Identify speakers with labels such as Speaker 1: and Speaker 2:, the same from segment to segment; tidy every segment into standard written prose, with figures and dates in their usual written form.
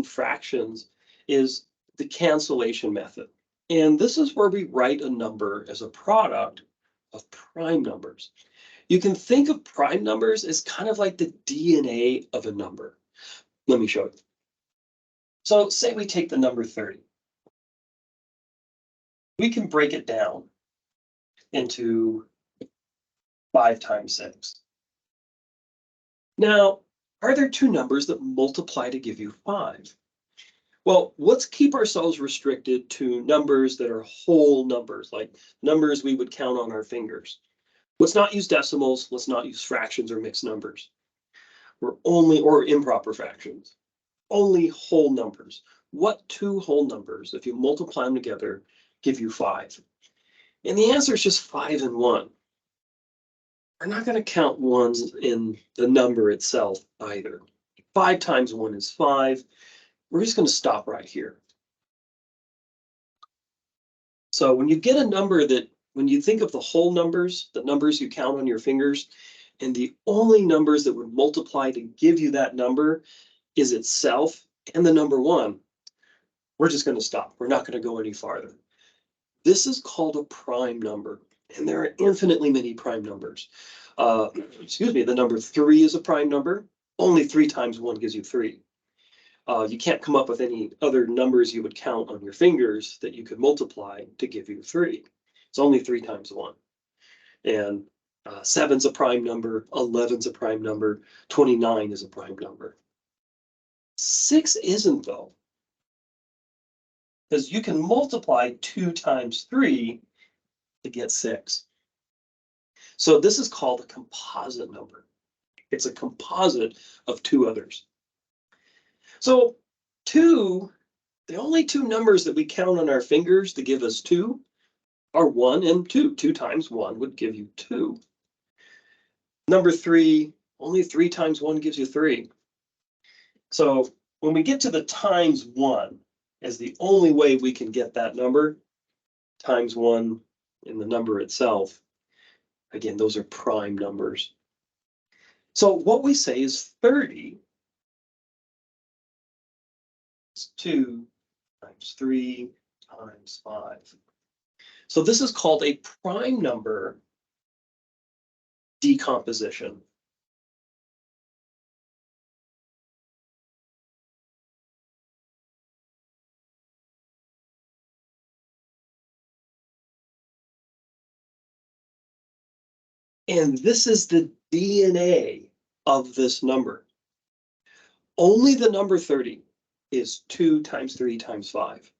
Speaker 1: fractions is the cancellation method. And this is where we write a number as a product of prime numbers. You can think of prime numbers as kind of like the DNA of a number. Let me show you. So say we take the number 30. We can break it down into 5 times 6. Now, are there two numbers that multiply to give you 5? Well, let's keep ourselves restricted to numbers that are whole numbers, like numbers we would count on our fingers. Let's not use decimals. Let's not use fractions or mixed numbers. Or improper fractions. Only whole numbers. What two whole numbers, if you multiply them together, give you 5? And the answer is just 5 and 1. We're not going to count ones in the number itself either. 5 times 1 is 5. We're just going to stop right here. So when you get a number that, when you think of the whole numbers, the numbers you count on your fingers, and the only numbers that would multiply to give you that number is itself and the number 1, we're just going to stop. We're not going to go any farther. This is called a prime number, and there are infinitely many prime numbers. The number 3 is a prime number. Only 3 times 1 gives you 3. You can't come up with any other numbers you would count on your fingers that you could multiply to give you 3. It's only 3 times 1. And 7's a prime number, 11's a prime number, 29 is a prime number. 6 isn't, though, because you can multiply 2 times 3 to get 6. So this is called a composite number. It's a composite of 2 others. So 2, the only 2 numbers that we count on our fingers to give us 2 are 1 and 2. 2 times 1 would give you 2. Number 3, only 3 times 1 gives you 3. So when we get to the times 1 as the only way we can get that number, times 1 in the number itself, again, those are prime numbers. So what we say is 30 is 2 times 3 times 5. So this is called a prime number decomposition. And this is the DNA of this number. Only the number 30 is 2 times 3 times 5.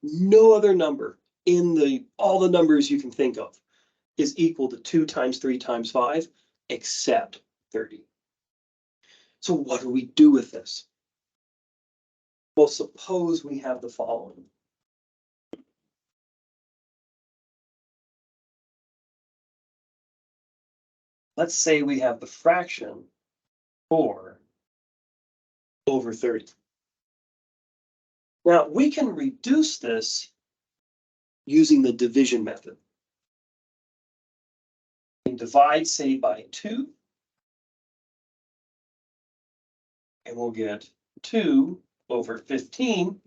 Speaker 1: No other number in all the numbers you can think of is equal to 2 times 3 times 5 except 30. So what do we do with this? Well, suppose we have the following. Let's say we have the fraction 4 over 30. Now, we can reduce this using the division method. We can divide, say, by 2, and we'll get 2 over 15.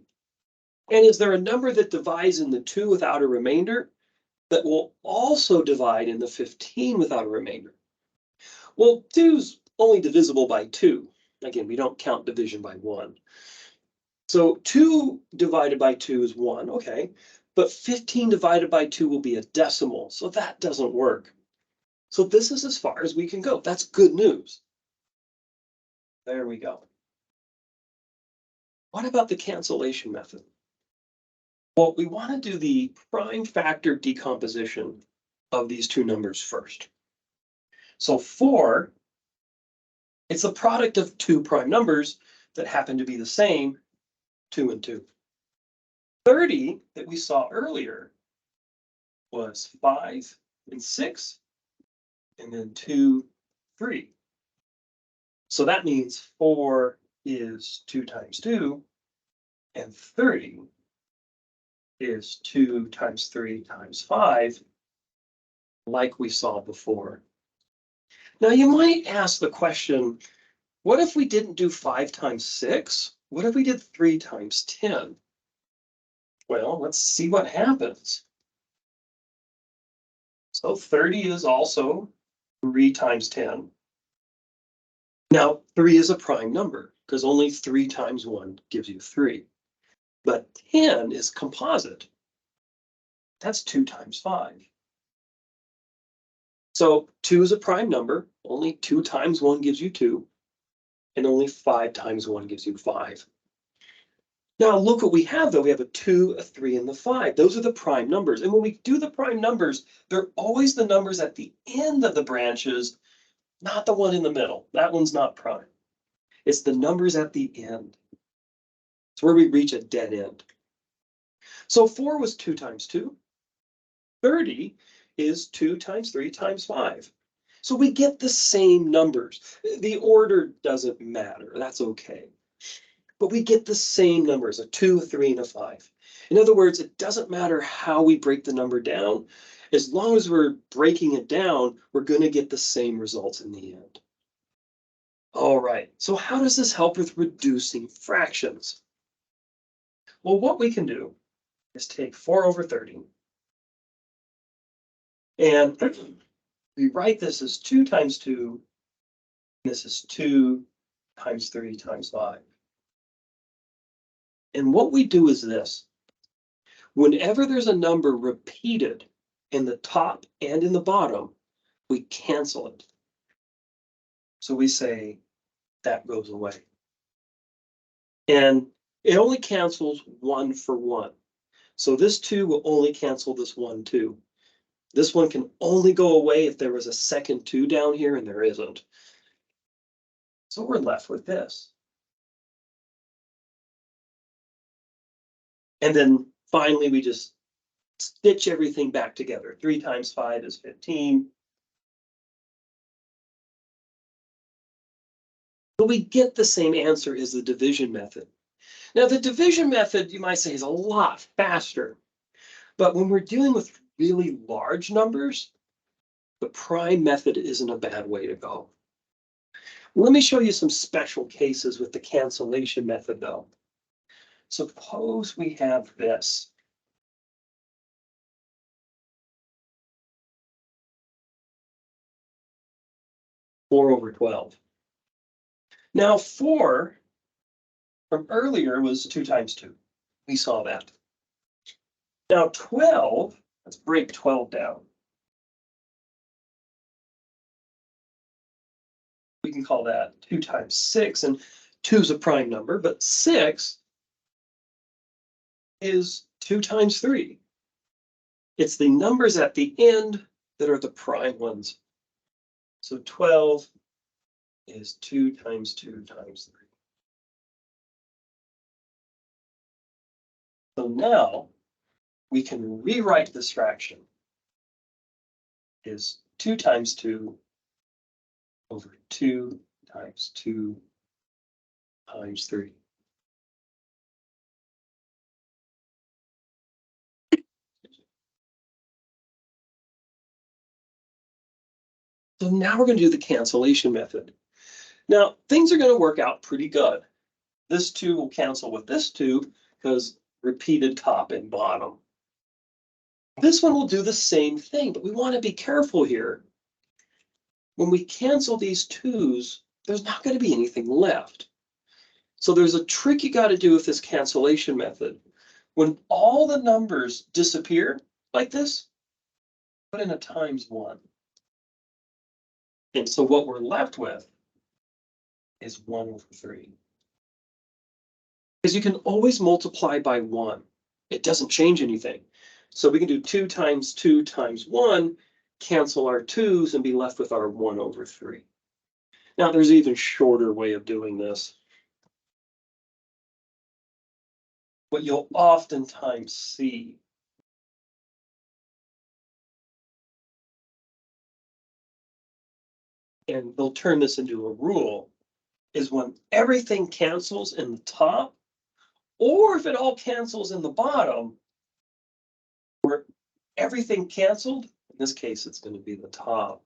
Speaker 1: And is there a number that divides in the 2 without a remainder that will also divide in the 15 without a remainder? Well, 2's only divisible by 2. Again, we don't count division by 1. So 2 divided by 2 is 1, okay. But 15 divided by 2 will be a decimal, so that doesn't work. So this is as far as we can go. That's good news. There we go. What about the cancellation method? Well, we want to do the prime factor decomposition of these 2 numbers first. So 4, it's a product of 2 prime numbers that happen to be the same, 2 and 2. 30 that we saw earlier was 5 and 6, and then 2, 3. So that means 4 is 2 times 2, and 30 is 2 times 3 times 5, like we saw before. Now you might ask the question, what if we didn't do 5 times 6? what if we did 3 times 10? Well, let's see what happens. So 30 is also 3 times 10. Now, 3 is a prime number because only 3 times 1 gives you 3. But 10 is composite. That's 2 times 5. So 2 is a prime number. Only 2 times 1 gives you 2. And only 5 times 1 gives you 5. Now look what we have, though. We have a 2, a 3, and the 5. Those are the prime numbers. And when we do the prime numbers, they're always the numbers at the end of the branches, not the one in the middle. That one's not prime. It's the numbers at the end. It's where we reach a dead end. So 4 was 2 times 2. 30 is 2 times 3 times 5. So we get the same numbers. The order doesn't matter. That's okay. But we get the same numbers, a 2, a 3, and a 5. In other words, it doesn't matter how we break the number down. As long as we're breaking it down, we're going to get the same results in the end. All right, so how does this help with reducing fractions? Well, what we can do is take 4 over 30. And we write this as 2 times 2. And this is 2 times 3 times 5. And what we do is this. Whenever there's a number repeated in the top and in the bottom, we cancel it. So we say that goes away. And it only cancels 1 for 1. So this 2 will only cancel this 1, 2. This one can only go away if there was a second 2 down here, and there isn't. So we're left with this. And then finally, we just stitch everything back together. 3 times 5 is 15. But we get the same answer as the division method. Now, the division method, you might say, is a lot faster. But when we're dealing with really large numbers, the prime method isn't a bad way to go. Let me show you some special cases with the cancellation method, though. Suppose we have this. Four over 12. Now, 4 from earlier was 2 times 2. We saw that. Now, 12, let's break 12 down. We can call that 2 times 6, and 2 is a prime number, but 6 is 2 times 3. It's the numbers at the end that are the prime ones. So 12 is 2 times 2 times 3. So now we can rewrite this fraction is 2 times 2 over 2 times 2 times 3. So now we're going to do the cancellation method. Now, things are going to work out pretty good. This 2 will cancel with this 2 because repeated top and bottom. This one will do the same thing, but we want to be careful here. When we cancel these 2's, there's not going to be anything left. So there's a trick you got to do with this cancellation method. When all the numbers disappear like this, put in a times 1. And so what we're left with is 1 over 3. Because you can always multiply by 1. It doesn't change anything. So we can do 2 times 2 times 1, cancel our 2's, and be left with our 1 over 3. Now, there's an even shorter way of doing this. What you'll oftentimes see and they'll turn this into a rule, is when everything cancels in the top, or if it all cancels in the bottom, where everything canceled, in this case, it's going to be the top.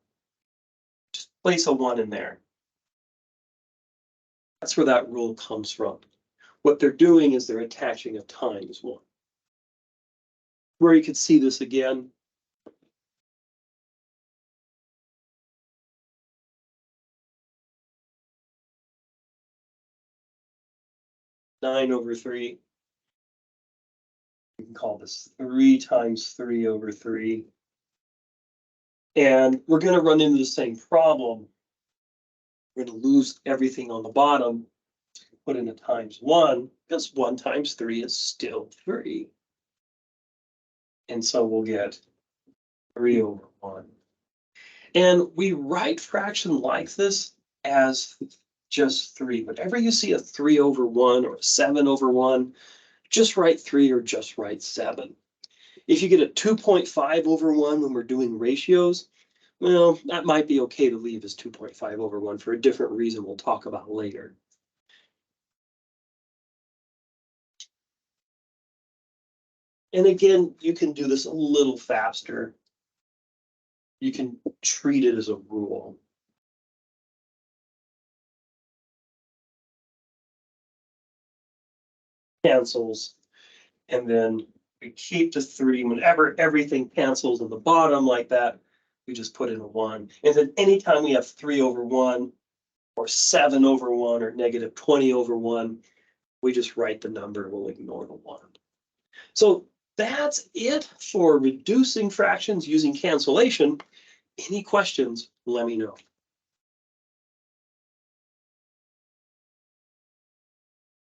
Speaker 1: Just place a 1 in there. That's where that rule comes from. what they're doing is they're attaching a times 1. Where you could see this again. Nine over 3. We can call this 3 times 3 over 3. And we're going to run into the same problem. We're going to lose everything on the bottom. Put in a times 1, because 1 times 3 is still 3. And so we'll get 3 over 1. And we write fraction like this as just 3. Whenever you see a 3 over 1 or a 7 over 1, just write 3 or just write 7. If you get a 2.5 over 1 when we're doing ratios, well, that might be okay to leave as 2.5 over 1 for a different reason we'll talk about later. And again, you can do this a little faster. You can treat it as a rule. Cancels, and then we keep the 3. Whenever everything cancels on the bottom like that, we just put in a 1. And then anytime we have 3 over 1 or 7 over 1 or negative 20 over 1, we just write the number, we'll ignore the 1. So that's it for reducing fractions using cancellation. Any questions, let me know.